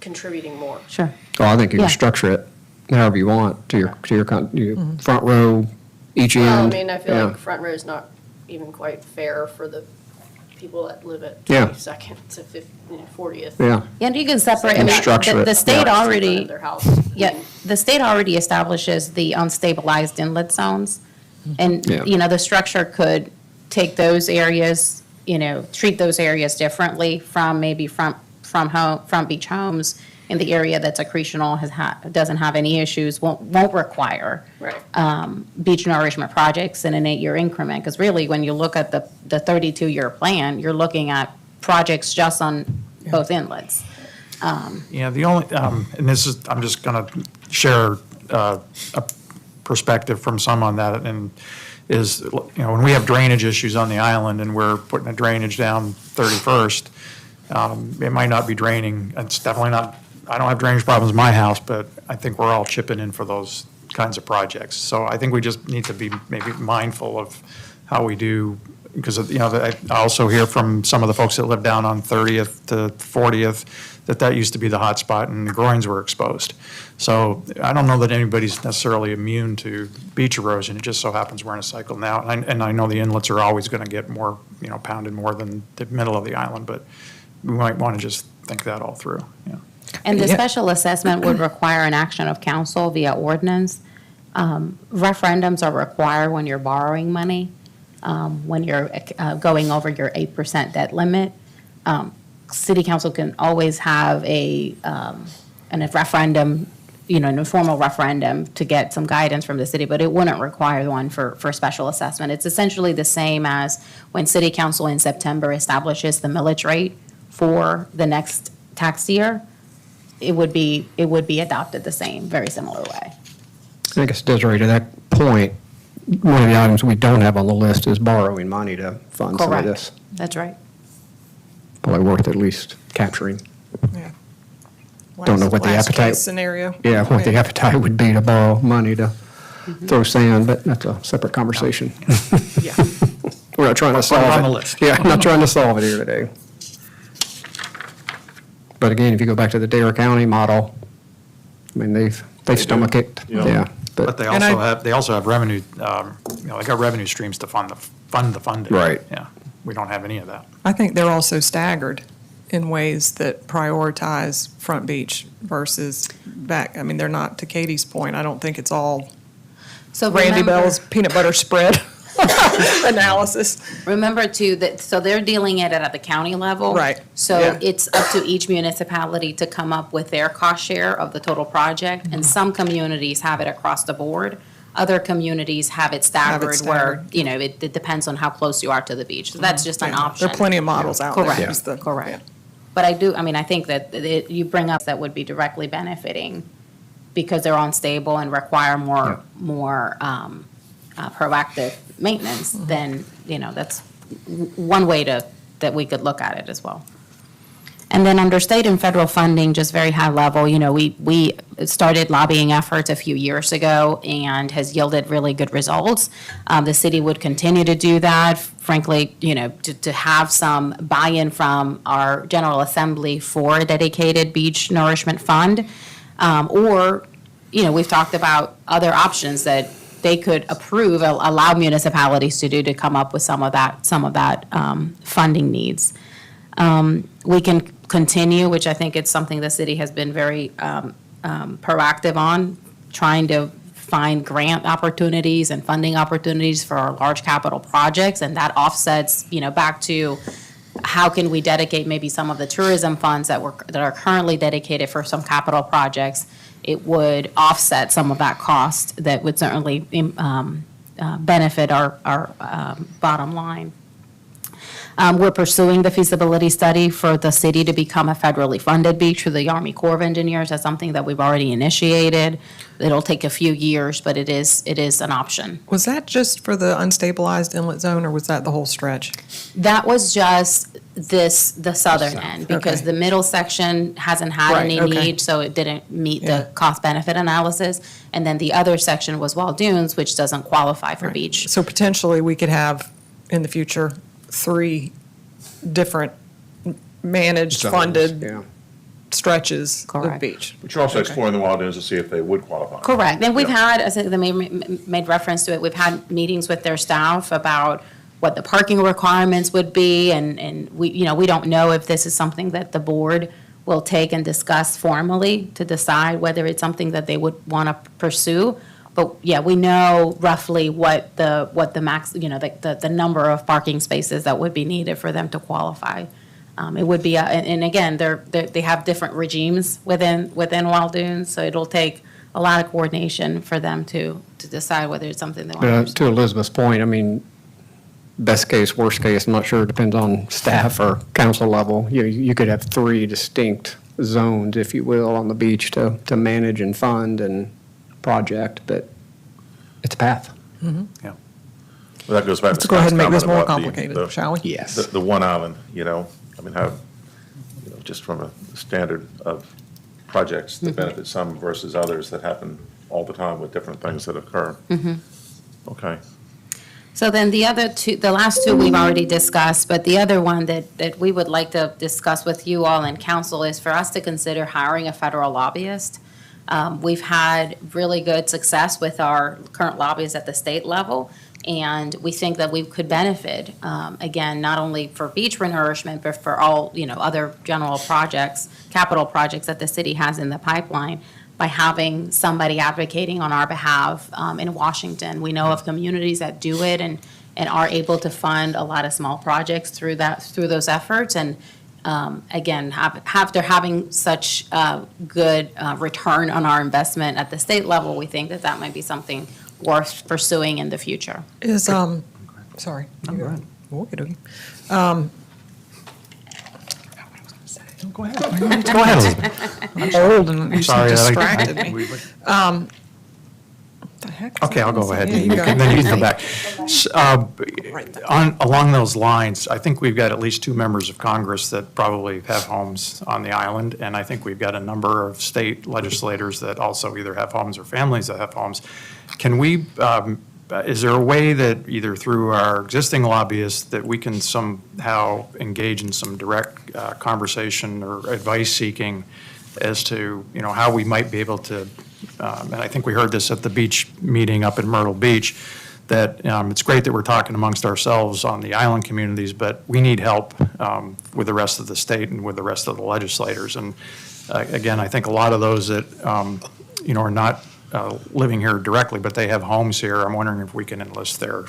contributing more? sure. Oh, I think you Yeah. can structure it however you want, to your front row, each end. Well, I mean, I feel Yeah. like front row is not even quite fair for the people that live at Yeah. 22nd to 40th. Yeah, And you can separate, I And mean, structure the it. state Yeah. already, Their house. yeah, the state already establishes the unstabilized inlet zones. And, Yeah. you know, the structure could take those areas, you know, treat those areas differently from maybe front from beach homes in the area that's accretional, doesn't have any issues, won't require Right. beach nourishment projects in an 8-year increment. Because really, when you look at the 32-year plan, you're looking at projects just on both inlets. Yeah, the only, and this is, I'm just going to share a perspective from some on that, and is, when we have drainage issues on the island and we're putting a drainage down 31st, it might not be draining. It's definitely not, I don't have drainage problems in my house, but I think we're all chipping in for those kinds of projects. So I think we just need to be maybe mindful of how we do, because, I also hear from some of the folks that live down on 30th to 40th that used to be the hot spot and the groins were exposed. So I don't know that anybody's necessarily immune to beach erosion. It just so happens we're in a cycle now. And I know the inlets are always going to get more, pounded more than the middle of the island, but we might want to just think that all through, yeah. And the Yeah. special assessment would require an action of council via ordinance. Referendums are required when you're borrowing money, when you're going over your 8% debt limit. City council can always have a referendum, an informal referendum to get some guidance from the city, but it wouldn't require one for special assessment. It's essentially the same as when city council in September establishes the millage rate for the next tax year. It would be adopted the same, very similar way. I guess, Desiree, to that point, one of the items we don't have on the list is borrowing money to fund some of Correct. this. That's right. Probably worth at least capturing. Yeah. Don't know what the Last appetite- case scenario. Yeah, what the appetite would be to borrow money to throw sand, but that's a separate conversation. Yeah. We're not trying to Put it solve it. on the list. Yeah, not trying to solve it here today. But again, if you go back to the Dare County model, I mean, they stomach it, Yeah. yeah. But they And also have revenue, they got revenue streams to fund the funding. Right. Yeah, we don't have any of that. I think they're also staggered in ways that prioritize Front Beach versus back. I mean, they're not, to Katie's point, I don't think it's all So Randy remember- Bell's peanut butter spread analysis. Remember too, that, so they're dealing it at the county level. Right, So yeah. it's up to each municipality to come up with their cost share of the total project. Mm-hmm. And some communities have it across the board. Other communities have it staggered where, staggered. it depends on how close you are to the beach. So that's just an Yeah. option. There are plenty of models out there. Correct, Just the- correct. But I think that you bring up that would be directly benefiting because they're unstable and require more proactive maintenance, then, that's one way that we could look at it as well. And then under state and federal funding, just very high level, we started lobbying efforts a few years ago and has yielded really good results. The city would continue to do that, frankly, to have some buy-in from our General Assembly for a dedicated beach nourishment fund. Or, we've talked about other options that they could approve, allow municipalities to do to come up with some of that funding needs. We can continue, which I think it's something the city has been very proactive on, trying to find grant opportunities and funding opportunities for our large capital projects, and that offsets, back to how can we dedicate maybe some of the tourism funds that are currently dedicated for some capital projects. It would offset some of that cost that would certainly benefit our bottom line. We're pursuing the feasibility study for the city to become a federally funded beach through the Army Corps of Engineers. That's something that we've already initiated. It'll take a few years, but it is an option. Was that just for the unstabilized inlet zone, or was that the whole stretch? That was just the southern end, because Okay. the middle section hasn't had Right, any okay. need, so it didn't meet Yeah. the cost-benefit analysis. And then the other section was Wall Dunes, which doesn't qualify for beach. So potentially, we could have, in the future, 3 different managed, funded Yeah. stretches of Correct. beach. But you're also Okay. exploring the wild dunes to see if they would qualify. Correct. And we've Yeah. had, as they made reference to it, we've had meetings with their staff about what the parking requirements would be, and we don't know if this is something that the board will take and discuss formally to decide whether it's something that they would want to pursue. But yeah, we know roughly what the max, the number of parking spaces that would be needed for them to qualify It would be, and again, they have different regimes within Wild Dunes, so it'll take a lot of coordination for them to decide whether it's something they want to pursue. To Elizabeth's point, I mean, best case, worst case, I'm not sure, it depends on staff or council level. You could have 3 distinct zones, if you will, on the beach to manage and fund and project, but it's a path. Yeah. Well, that goes back to Let's go ahead and make this Scott's more comment about the- complicated, shall we? Yes. The one island, I mean, how, just from a standard of projects that benefit some versus others that happen all the time with different things that occur. Okay. So then the last two we've already discussed, but the other one that we would like to discuss with you all in council is for us to consider hiring a federal lobbyist. We've had really good success with our current lobbyists at the state level, and we think that we could benefit, again, not only for beach renourishment, but for all, other general projects, capital projects that the city has in the pipeline, by having somebody advocating on our behalf in Washington. We know of communities that do it and are able to fund a lot of small projects through those efforts. And again, after having such good return on our investment at the state level, we think that might be something worth pursuing in the future. Is, sorry. No, go ahead. Okey-dokey. Go ahead. Go ahead, Elizabeth. I'm old and you Sorry. distracted me. we- What the heck is Okay, I'll that? go ahead. Yeah, you go. And then you can come back. Right there. Along those lines, I think we've got at least 2 members of Congress that probably have homes on the island, and I think we've got a number of state legislators that also either have homes or families that have homes. Can we, is there a way that either through our existing lobbyists that we can somehow engage in some direct conversation or advice seeking as to, how we might be able to, and I think we heard this at the beach meeting up in Myrtle Beach, that it's great that we're talking amongst ourselves on the island communities, but we need help with the rest of the state and with the rest of the legislators. And again, I think a lot of those that, are not living here directly, but they have homes here. I'm wondering if we can enlist their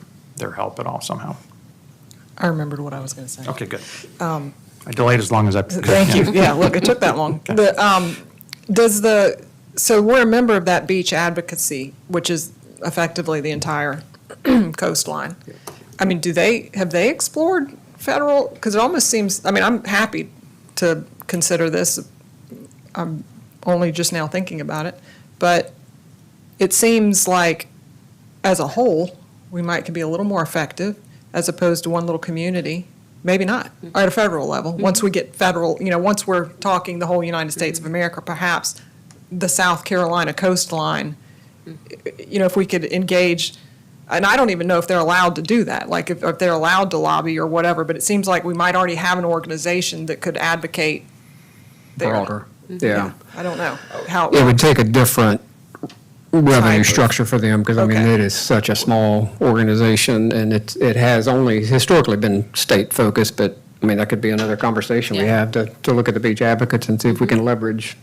help at all somehow. I remembered what I was going to say. Okay, good. I delayed as long as I could. Thank you. Yeah, look, it took that long. So we're a member of that beach advocacy, which is effectively the entire coastline. I mean, have they explored federal? Because it almost seems, I'm happy to consider this. I'm only just now thinking about it. But it seems like, as a whole, we might be a little more effective as opposed to one little community. Maybe not, at a federal level. Once we get federal, once we're talking the whole United States of America, perhaps the South Carolina coastline, if we could engage, and I don't even know if they're allowed to do that, like if they're allowed to lobby or whatever, but it seems like we might already have an organization that could advocate there. Broader, yeah. I don't know how. It would take a different revenue Type of- structure for them, because, Okay. it is such a small organization, and it has only historically been state-focused, but, that could be another conversation we Yeah. have to look at the beach advocates and see if we can leverage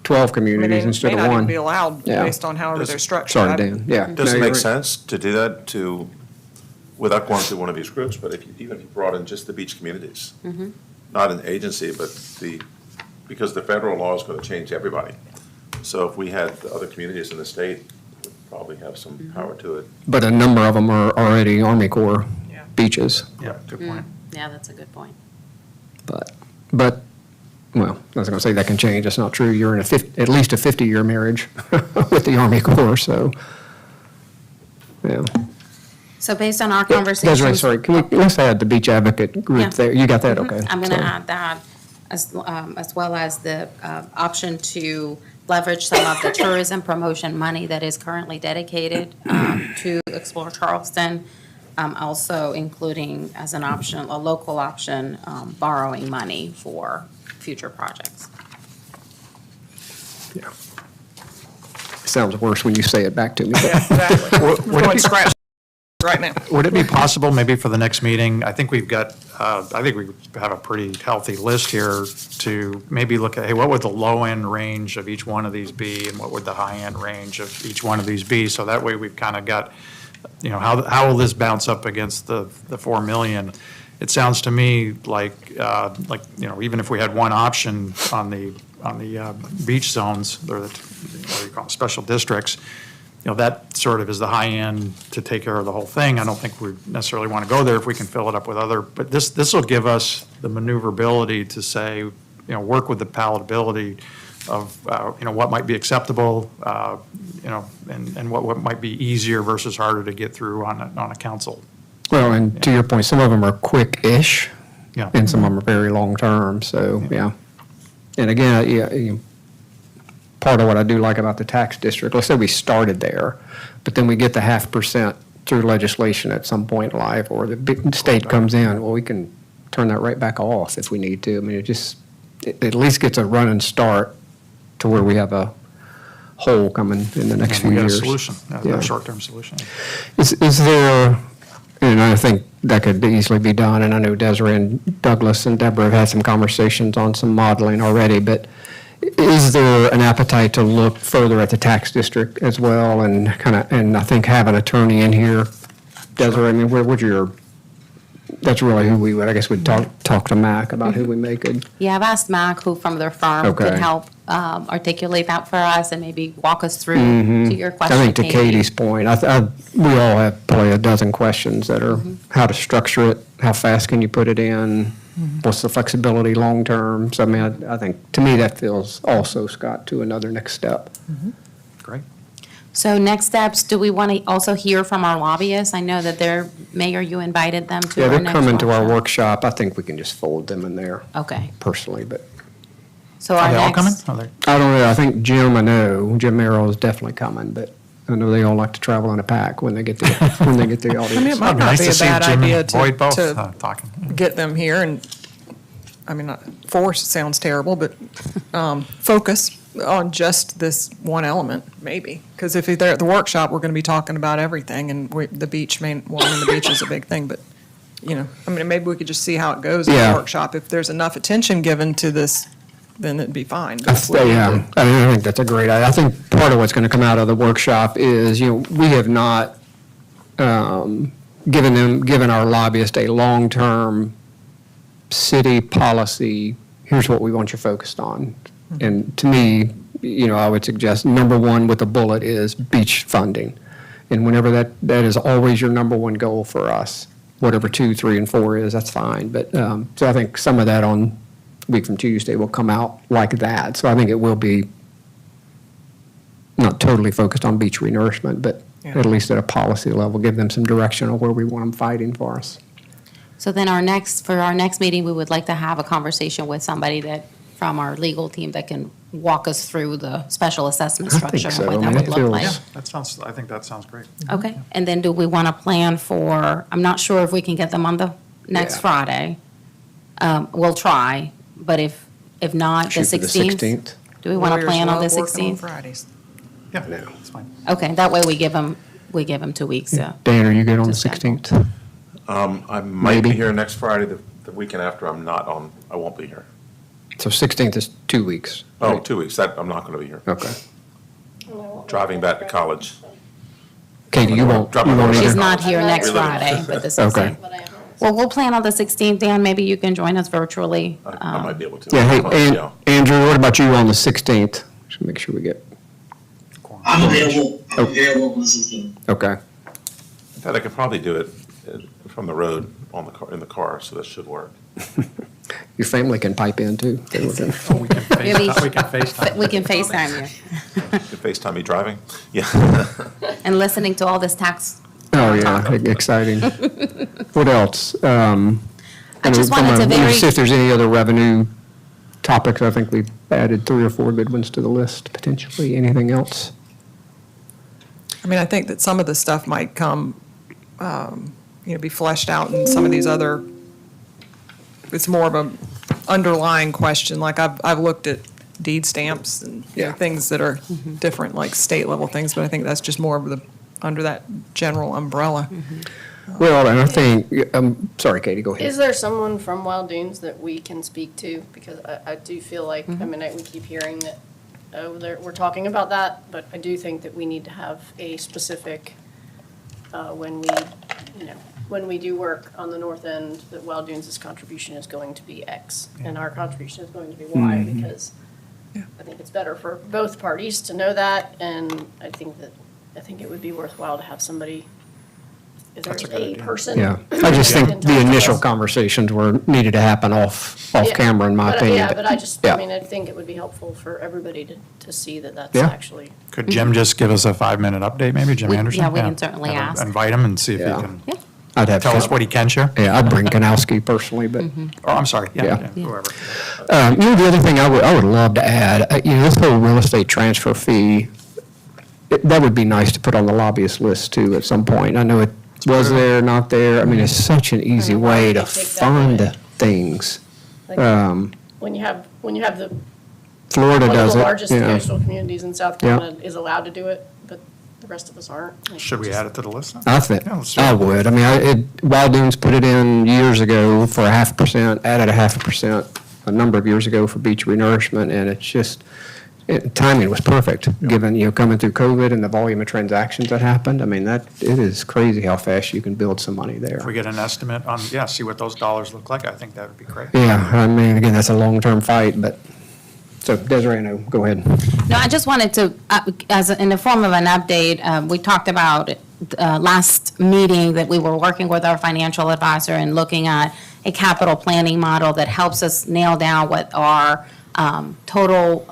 12 They communities instead may of not even one. be allowed Yeah. based on however they're structured. Sorry, Dan, yeah. Does No, it you're make right. sense to do that without going through one of these groups, but even if you brought in just the beach communities? Not an agency, but because the federal law is going to change everybody. So if we had the other communities in the state, would probably have some power to it. But a number of them are already Army Corps Yeah. beaches, Yeah, good point. Yeah, that's a good point. but, well, I was going to say that can change, that's not true. You're in at least a 50-year marriage with the Army Corps, so, yeah. So based on our conversations. Desiree, sorry, let's add the beach advocate Yeah. group there. You got that? Okay. I'm going to Sorry. add that as well as the option to leverage some of the tourism promotion money that is currently dedicated to Explore Charleston, also including as an option, a local option, borrowing money for future projects. Yeah. It sounds worse when you say it back to me. Yeah, exactly. We're going scratch right now. Would it be possible, maybe for the next meeting, I think we have a pretty healthy list here to maybe look at, hey, what would the low-end range of each one of these be, and what would the high-end range of each one of these be? So that way we've kind of got, how will this bounce up against the 4 million? it sounds to me like, even if we had one option on the beach zones, or what do you call them, special districts, that sort of is the high end to take care of the whole thing. I don't think we necessarily want to go there if we can fill it up with other, but this will give us the maneuverability to say, work with the palatability of, what might be acceptable, and what might be easier versus harder to get through on a council. Well, and to your point, some of them are quick-ish, Yeah. and some of them are very long-term, so, yeah. And again, part of what I do like about the tax district, let's say we started there, but then we get the 0.5% through legislation at some point in life, or the big state comes in, well, we can turn that right back off if we need to. I mean, it at least gets a running start to where we have a hole coming in the next few And we got a years. solution, Yeah. a short-term solution. Is there, and I think that could easily be done, and I know Desiree and Douglas and Deborah have had some conversations on some modeling already, but is there an appetite to look further at the tax district as well, and and I think have an attorney in here? Desiree, I mean, where would that's really who we would, I guess we'd talk to Mac about who we may could. Yeah, I've asked Mac, who from their firm could Okay. help articulate that for us and maybe walk us through to your question, I think to Katie. Katie's point, we all have probably a dozen questions that are how to structure it, how fast can you put it in, what's the flexibility long-term? So I mean, I think, to me, that feels also, Scott, to another next step. Great. So next steps, do we want to also hear from our lobbyists? I know that Mayor, you invited them to Yeah, our they're next coming to our workshop. workshop. I think we can just fold them in there Okay, personally, but so Are our they all coming? next, Are they- I don't know. I think Jim Merrill is definitely coming, but I know they all like to travel in a pack when they get the, when they get the I mean, audience. it might It'd be not nice be to a see bad Jim and idea Boyd both, to talking. get them here and, I mean, force sounds terrible, but focus on just this one element, maybe. Because if they're at the workshop, we're going to be talking about everything, and the beach the beach is a big thing, but, I mean, maybe we could just see how it goes in Yeah. the workshop. If there's enough attention given to this, then it'd be fine. But if we Yeah, need I to- mean, I think that's a great idea. I think part of what's going to come out of the workshop is, we have not given our lobbyist a long-term city policy, here's what we want you focused on. And to me, I would suggest number one with a bullet is beach funding. And whenever that is always your number one goal for us, whatever 2, 3, and 4 is, that's fine. But, so I think some of that on week from Tuesday will come out like that. So I think it will be not totally focused on beach renourishment, but Yeah. at least at a policy level, give them some direction on where we want them fighting for us. so then for our next meeting, we would like to have a conversation with somebody from our legal team that can walk us through the special assessment I think structure so. and what I that mean, would it look feels- like. I think that sounds great. Okay, and then do we want to plan for, I'm not sure if we can get them on the next Yeah. Friday. We'll try, but if not, the Shoot for the 16th? 16th. Do we want to Lawyers plan on the love working on 16th? Fridays. Yeah, No. that's fine. Okay, that way we give them 2 weeks to. Dan, are you good on the Just that. 16th? I might be Maybe. here next Friday, the weekend after, I won't be here. So 16th is 2 weeks. Oh, right? 2 weeks, I'm not going to be here. Okay. Driving back to college. Katie, you won't Drop my either? daughter She's off. not here next Really? Friday, but the Okay. 16th. Well, we'll plan on the 16th, Dan, maybe you can join us virtually. I might be able to. Yeah, hey, Yeah. Andrew, what about you on the 16th? Should make sure we get, I'm available on the 16th. okay. In fact, I could probably do it from the road in the car, so that should work. Your family can pipe in too. if they want to. Oh, we can Maybe- FaceTime. We can FaceTime you You FaceTime me driving? Yeah. and listening to all this tax. Oh, yeah, exciting. What else? I just wanted to let me very- see if there's any other revenue topics. I think we've added 3 or 4 good ones to the list, potentially. Anything else? I mean, I think that some of the stuff might come, be fleshed out in some of these other, it's more of a underlying question, like I've looked at deed stamps and, Yeah. things that are different, like state level things, but I think that's just more of under that general umbrella. Well, and I think, sorry, Katie, go ahead. Is there someone from Wild Dunes that we can speak to? Because I do feel like, I mean, we keep hearing that, we're talking about that, but I do think that we need to have a specific when we do work on the north end, that Wild Dunes' contribution is going to be X, and our contribution is going to be Y, because I think it's better for both parties to know that, and I think it would be worthwhile to have somebody, if That's a there's good a idea. person. Yeah, I just who think can the talk to initial us. conversations needed to happen off Yeah, camera, in my but, opinion. Yeah, but I Yeah. mean, I think it would be helpful for everybody to see that that's Yeah. actually. Could Jim just give us a 5-minute update, maybe, Jim We- Anderson? yeah, we can certainly And ask. Invite him and see if he Yeah. can Yeah. I'd have tell us to, what he can share. yeah, I'd bring Kanowski personally, but, Oh, I'm sorry, Yeah. yeah, whoever. the other thing I would love to add, this whole real estate transfer fee, that would be nice to put on the lobbyist list too at some point. I know it was there, not there. I mean, it's such an easy why way would to they take that away? fund things. Like, when you have the, Florida one of does the it. largest yeah. coastal communities in South Yeah. Carolina is allowed to do it, but the rest of us aren't. Like, Should we just- add it to the list then? I think, Yeah, let's do I it. would. I mean, Wild Dunes put it in years ago for 0.5%, added 0.5% a number of years ago for beach renourishment, and it's just, timing was perfect, given, coming through COVID and the volume of transactions that happened. I mean, it is crazy how fast you can build some money there. If we get an estimate on, see what those dollars look like, I think that would be great. Yeah, I mean, again, that's a long-term fight, but, so Desiree, no, go ahead. No, I just wanted to, in the form of an update, we talked about last meeting that we were working with our financial advisor and looking at a capital planning model that helps us nail down what our total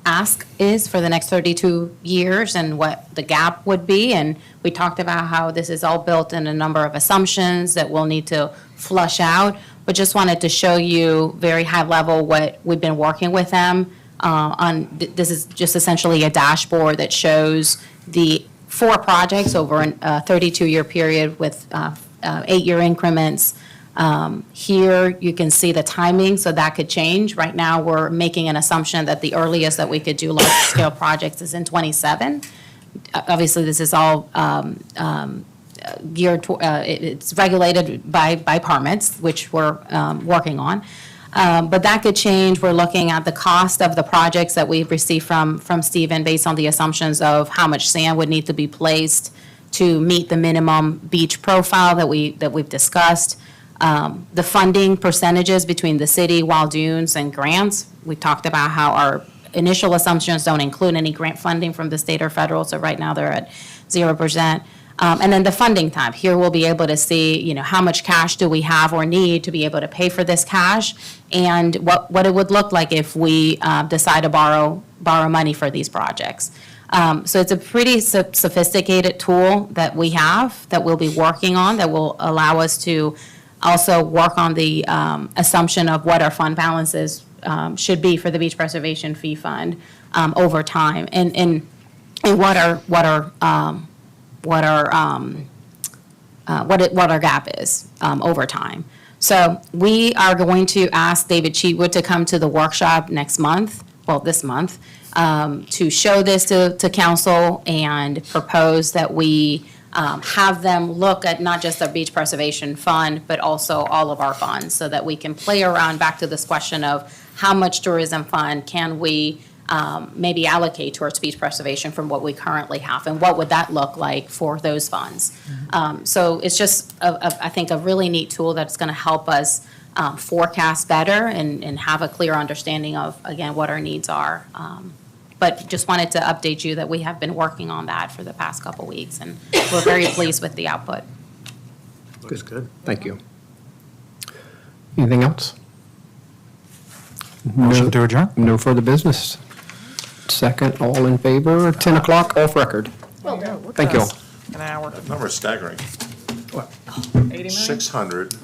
ask is for the next 32 years and what the gap would be. And we talked about how this is all built in a number of assumptions that we'll need to flush out. But just wanted to show you very high level what we've been working with them on. This is just essentially a dashboard that shows the 4 projects over a 32-year period with 8-year increments. Here, you can see the timing, so that could change. Right now, we're making an assumption that the earliest that we could do large-scale projects is in +27. Obviously, this is all geared, it's regulated by permits, which we're working on. But that could change. We're looking at the cost of the projects that we've received from Stephen based on the assumptions of how much sand would need to be placed to meet the minimum beach profile that we've discussed. The funding percentages between the city, Wild Dunes, and grants. We talked about how our initial assumptions don't include any grant funding from the state or federal, so right now they're at 0%. And then the funding time. Here we'll be able to see, how much cash do we have or need to be able to pay for this cash, and what it would look like if we decide to borrow money for these projects. So it's a pretty sophisticated tool that we have, that we'll be working on, that will allow us to also work on the assumption of what our fund balances should be for the Beach Preservation Fee Fund over time, and what our gap is over time. So we are going to ask David Cheatwood to come to the workshop this month, to show this to council and propose that we have them look at not just the Beach Preservation Fund, but also all of our funds, so that we can play around back to this question of how much tourism fund can we maybe allocate towards beach preservation from what we currently have, and what would that look like for those funds? So it's just, I think, a really neat tool that's going to help us forecast better and have a clear understanding of, again, what our needs are. But just wanted to update you that we have been working on that for the past couple weeks, and we're very pleased with the output. Looks good. Thank you. Anything else? Motion to adjourn? No further business. Second, all in favor, 10 o'clock, off record. Well done. Look Thank at you us. all. An hour, That number is staggering. 80 million? 600